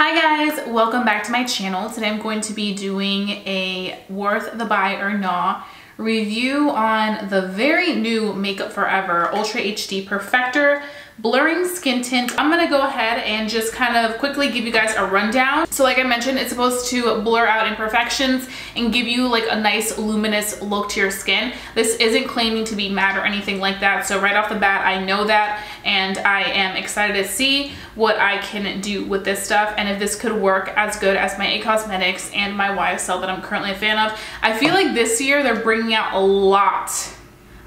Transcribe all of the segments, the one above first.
Hi guys, welcome back to my channel. Today I'm going to be doing a worth the buy or not review on the very new Makeup Forever Ultra HD Perfector Blurring Skin Tint. I'm gonna go ahead and just kind of quickly give you guys a rundown. So like I mentioned, it's supposed to blur out imperfections and give you like a nice luminous look to your skin. This isn't claiming to be matte or anything like that. So right off the bat, I know that, and I am excited to see what I can do with this stuff and if this could work as good as my IT Cosmetics and my YSL that I'm currently a fan of. I feel like this year they're bringing out a lot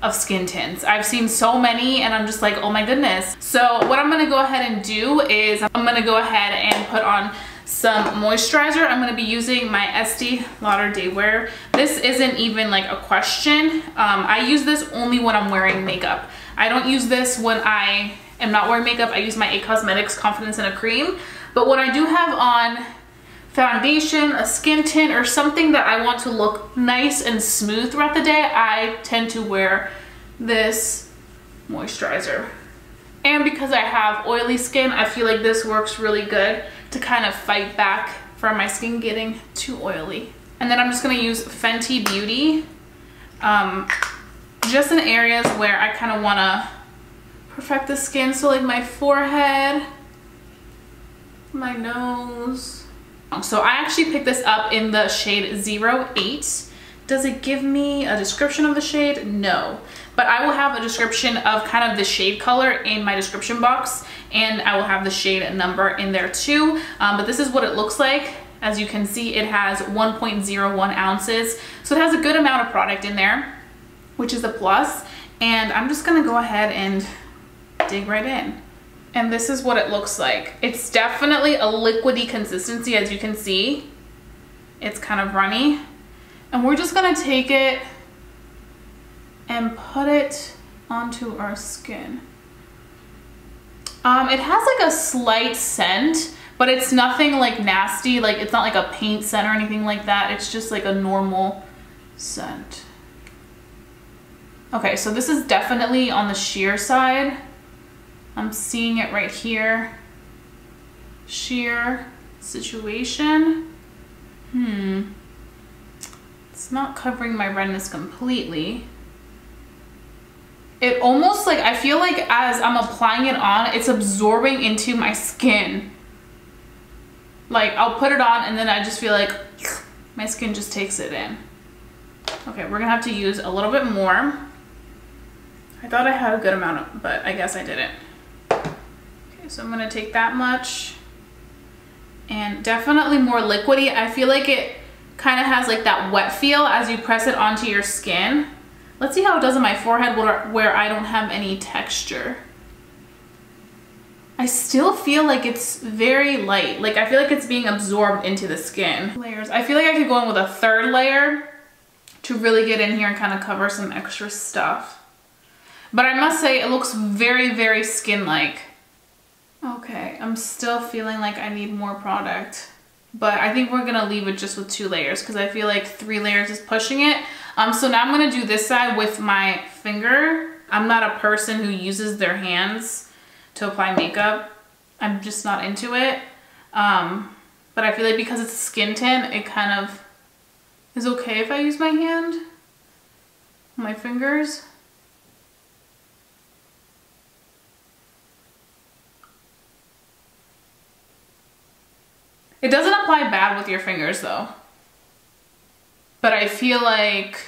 of skin tints. I've seen so many and I'm just like, oh my goodness. So what I'm gonna go ahead and do is I'm gonna go ahead and put on some moisturizer. I'm gonna be using my Estee Lauder Day Wear. This isn't even like a question. I use this only when I'm wearing makeup. I don't use this when I am not wearing makeup. I use my IT Cosmetics Confidence in a Cream. But when I do have on foundation, a skin tint, or something that I want to look nice and smooth throughout the day, I tend to wear this moisturizer. And because I have oily skin, I feel like this works really good to kind of fight back from my skin getting too oily. And then I'm just gonna use Fenty Beauty just in areas where I kind of wanna perfect the skin. So like my forehead, my nose. So I actually picked this up in the shade 08. Does it give me a description of the shade? No. But I will have a description of kind of the shade color in my description box, and I will have the shade number in there too. But this is what it looks like. As you can see, it has 1.01 ounces. So it has a good amount of product in there, which is a plus. And I'm just gonna go ahead and dig right in. And this is what it looks like. It's definitely a liquidy consistency, as you can see. It's kind of runny. And we're just gonna take it and put it onto our skin. It has like a slight scent, but it's nothing like nasty. Like it's not like a paint scent or anything like that. It's just like a normal scent. Okay, so this is definitely on the sheer side. I'm seeing it right here. Sheer situation. It's not covering my redness completely. It almost like, I feel like as I'm applying it on, it's absorbing into my skin. Like I'll put it on and then I just feel like my skin just takes it in. Okay, we're gonna have to use a little bit more. I thought I had a good amount, but I guess I didn't. So I'm gonna take that much, and definitely more liquidy. I feel like it kind of has like that wet feel as you press it onto your skin. Let's see how it does on my forehead where I don't have any texture. I still feel like it's very light. Like I feel like it's being absorbed into the skin. Layers. I feel like I could go in with a third layer to really get in here and kind of cover some extra stuff. But I must say it looks very, very skin-like. Okay, I'm still feeling like I need more product, but I think we're gonna leave it just with 2 layers because I feel like 3 layers is pushing it. So now I'm gonna do this side with my finger. I'm not a person who uses their hands to apply makeup. I'm just not into it. But I feel like because it's a skin tint, it kind of is okay if I use my hand, my fingers. It doesn't apply bad with your fingers though. But I feel like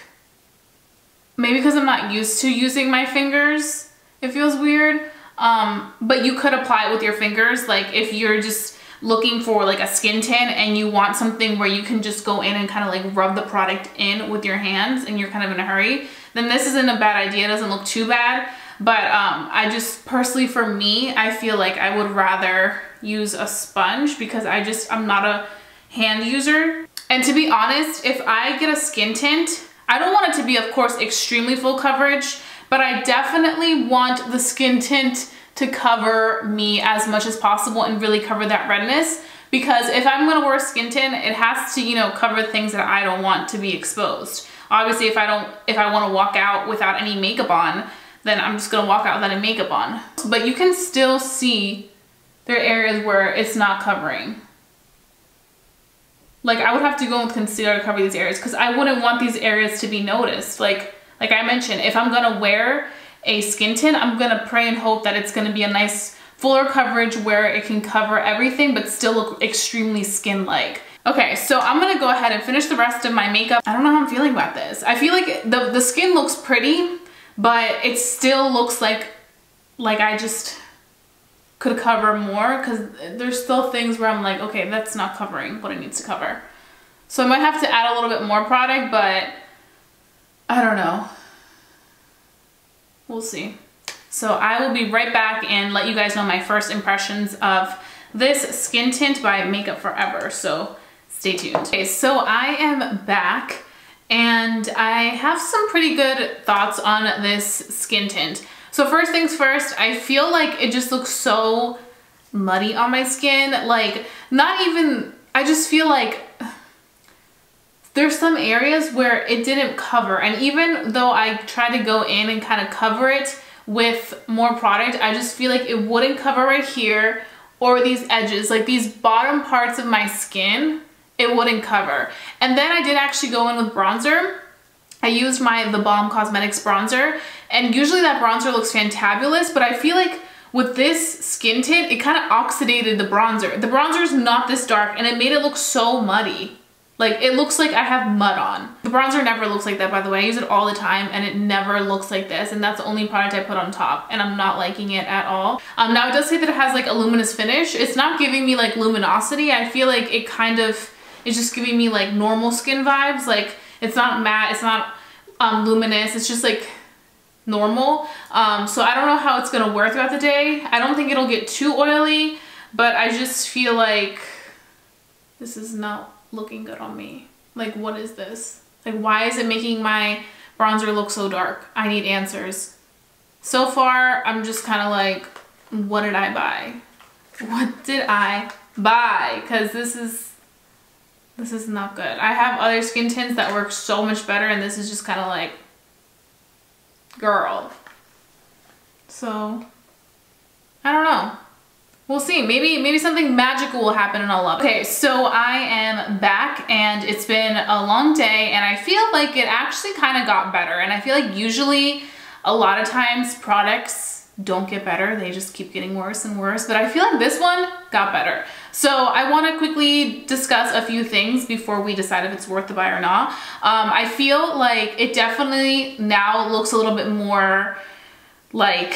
maybe because I'm not used to using my fingers, it feels weird. But you could apply it with your fingers. Like if you're just looking for like a skin tint and you want something where you can just go in and kind of like rub the product in with your hands and you're kind of in a hurry, then this isn't a bad idea. It doesn't look too bad. But I just personally, for me, I feel like I would rather use a sponge because I'm not a hand user. And to be honest, if I get a skin tint, I don't want it to be, of course, extremely full coverage, but I definitely want the skin tint to cover me as much as possible and really cover that redness. Because if I'm gonna wear a skin tint, it has to, you know, cover things that I don't want to be exposed. Obviously, if I wanna walk out without any makeup on, then I'm just gonna walk out without any makeup on. But you can still see there are areas where it's not covering. like I would have to go with concealer to cover these areas because I wouldn't want these areas to be noticed. Like I mentioned, if I'm gonna wear a skin tint, I'm gonna pray and hope that it's gonna be a nice fuller coverage where it can cover everything but still look extremely skin-like. Okay, so I'm gonna go ahead and finish the rest of my makeup. I don't know how I'm feeling about this. I feel like the skin looks pretty, but it still looks like I just could cover more because there's still things where I'm like, okay, that's not covering what it needs to cover. So I might have to add a little bit more product, but I don't know. We'll see. So I will be right back and let you guys know my first impressions of this skin tint by Makeup Forever. So stay tuned. Okay, so I am back and I have some pretty good thoughts on this skin tint. So first things first, I feel like it just looks so muddy on my skin. Like not even, I just feel like there's some areas where it didn't cover. And even though I tried to go in and kind of cover it with more product, I just feel like it wouldn't cover right here or these edges, like these bottom parts of my skin, it wouldn't cover. And then I did actually go in with bronzer. I used The Balm Cosmetics bronzer, and usually that bronzer looks fantabulous, but I feel like with this skin tint, it kind of oxidated the bronzer. The bronzer is not this dark, and it made it look so muddy. Like, it looks like I have mud on. The bronzer never looks like that, by the way. I use it all the time, and it never looks like this, and that's the only product I put on top, and I'm not liking it at all. Now, it does say that it has, like, a luminous finish. It's not giving me, like, luminosity. I feel like it kind of is just giving me, like, normal skin vibes. Like, it's not matte, it's not luminous, it's just, like, normal. So I don't know how it's gonna wear throughout the day. I don't think it'll get too oily, but I just feel like this is not looking good on me. Like, what is this? Like, why is it making my bronzer look so dark? I need answers. So far, I'm just kind of like, what did I buy? What did I buy? Because this is not good. I have other skin tints that work so much better, and this is just kind of like, girl. So, I don't know. We'll see. Maybe something magical will happen and I'll love it. Okay, so I am back and it's been a long day and I feel like it actually kind of got better. And I feel like usually a lot of times products don't get better. They just keep getting worse and worse. But I feel like this one got better. So I want to quickly discuss a few things before we decide if it's worth the buy or not. I feel like it definitely now looks a little bit more like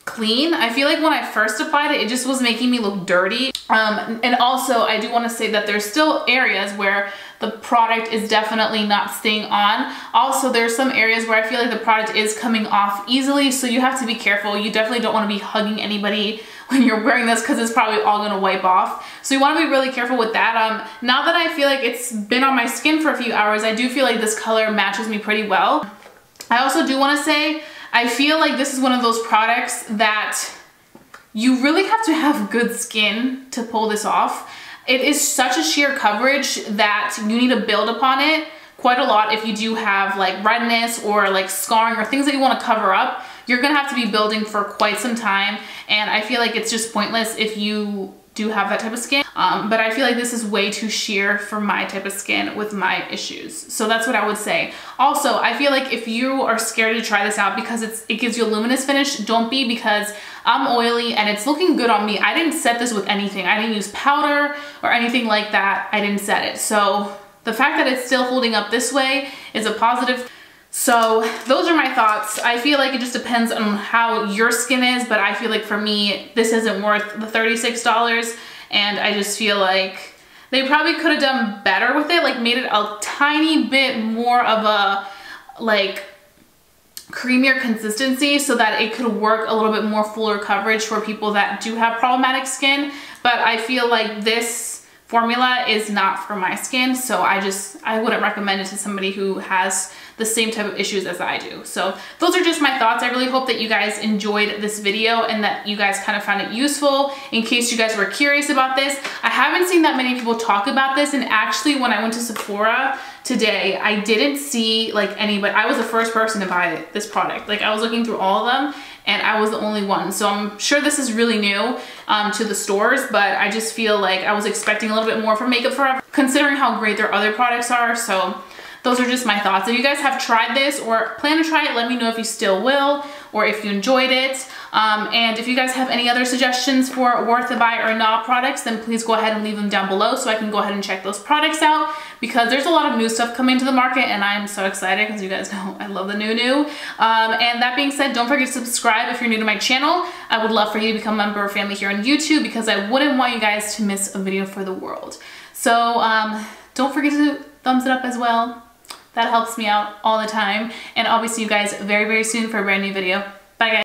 clean. I feel like when I first applied it, it just was making me look dirty. And also I do want to say that there's still areas where the product is definitely not staying on. Also, there's some areas where I feel like the product is coming off easily, so you have to be careful. You definitely don't want to be hugging anybody when you're wearing this because it's probably all going to wipe off. So you want to be really careful with that. Now that I feel like it's been on my skin for a few hours, I do feel like this color matches me pretty well. I also do want to say, I feel like this is one of those products that you really have to have good skin to pull this off. It is such a sheer coverage that you need to build upon it quite a lot if you do have like redness or like scarring or things that you want to cover up. You're gonna have to be building for quite some time, and I feel like it's just pointless if you do have that type of skin. But I feel like this is way too sheer for my type of skin with my issues. So that's what I would say. Also, I feel like if you are scared to try this out because it gives you a luminous finish, don't be, because I'm oily and it's looking good on me. I didn't set this with anything. I didn't use powder or anything like that. I didn't set it. So the fact that it's still holding up this way is a positive. So those are my thoughts. I feel like it just depends on how your skin is, but I feel like for me, this isn't worth the $36, and I just feel like they probably could have done better with it, like made it a tiny bit more of a like creamier consistency so that it could work a little bit more fuller coverage for people that do have problematic skin. But I feel like this formula is not for my skin, so I wouldn't recommend it to somebody who has the same type of issues as I do. So those are just my thoughts. I really hope that you guys enjoyed this video and that you guys kind of found it useful in case you guys were curious about this. I haven't seen that many people talk about this, and actually when I went to Sephora today, I didn't see like anybody. I was the first person to buy this product. Like, I was looking through all of them and I was the only one. So I'm sure this is really new to the stores, but I just feel like I was expecting a little bit more from Makeup Forever considering how great their other products are. So those are just my thoughts. If you guys have tried this or plan to try it, let me know if you still will or if you enjoyed it. And if you guys have any other suggestions for worth the buy or not products, then please go ahead and leave them down below so I can go ahead and check those products out, because there's a lot of new stuff coming to the market and I'm so excited because you guys know I love the new. And that being said, don't forget to subscribe if you're new to my channel. I would love for you to become a member of family here on YouTube because I wouldn't want you guys to miss a video for the world. So don't forget to thumbs it up as well. That helps me out all the time. And I'll be seeing you guys very, very soon for a brand new video. Bye guys.